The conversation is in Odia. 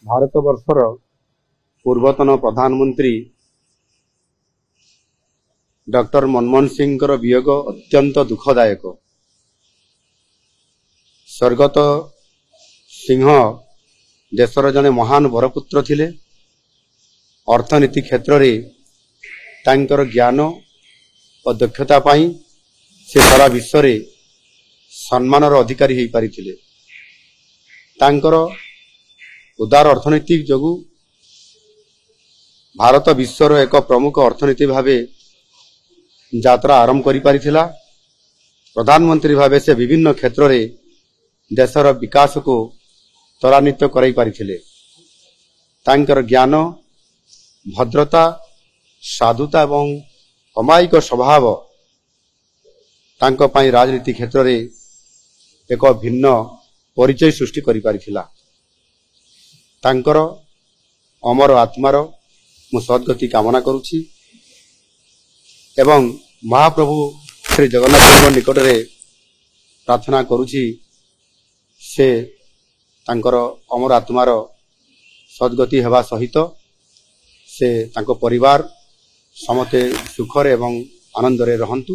ଭାରତବର୍ଷର ପୂର୍ବତନ ପ୍ରଧାନମନ୍ତ୍ରୀ ଡକ୍ଟର ମନମୋହନ ସିଂଙ୍କର ବିୟୋଗ ଅତ୍ୟନ୍ତ ଦୁଃଖଦାୟକ। ସ୍ୱର୍ଗତ ସିଂହ ଦେଶର ଜଣେ ମହାନ ବରପୁତ୍ର ଥିଲେ। ଅର୍ଥନୀତି କ୍ଷେତ୍ରରେ ତାଙ୍କର ଜ୍ଞାନ ଓ ଦକ୍ଷତା ପାଇଁ ସେ ସାରା ବିଶ୍ୱରେ ସମ୍ମାନର ଅଧିକାରୀ ହୋଇପାରିଥିଲେ। ତାଙ୍କର ଉଦାର ଅର୍ଥନୀତି ଯୋଗୁଁ ଭାରତ ବିଶ୍ୱର ଏକ ପ୍ରମୁଖ ଅର୍ଥନୀତି ଭାବେ ଯାତ୍ରା ଆରମ୍ଭ କରିପାରିଥିଲା। ପ୍ରଧାନମନ୍ତ୍ରୀ ଭାବେ ସେ ବିଭିନ୍ନ କ୍ଷେତ୍ରରେ ଦେଶର ବିକାଶକୁ ତ୍ୱରାନ୍ୱିତ କରାଇ ପାରିଥିଲେ। ତାଙ୍କର ଜ୍ଞାନ, ଭଦ୍ରତା, ସାଧୁତା ଏବଂ ଅମାୟିକ ସ୍ୱଭାବ ତାଙ୍କ ପାଇଁ ରାଜନୀତି କ୍ଷେତ୍ରରେ ଏକ ଭିନ୍ନ ପରିଚୟ ସୃଷ୍ଟି କରିପାରିଥିଲା। ତାଙ୍କର ଅମର ଆତ୍ମାର ମୁଁ ସଦ୍ଗତି କାମନା କରୁଛି ଏବଂ ମହାପ୍ରଭୁ ଶ୍ରୀ ଜଗନ୍ନାଥଙ୍କ ନିକଟରେ ପ୍ରାର୍ଥନା କରୁଛି ସେ ତାଙ୍କର ଅମର ଆତ୍ମାର ସଦ୍ଗତି ହେବା ସହିତ ସେ ତାଙ୍କ ପରିବାର ସମସ୍ତେ ସୁଖରେ ଏବଂ ଆନନ୍ଦରେ ରହନ୍ତୁ।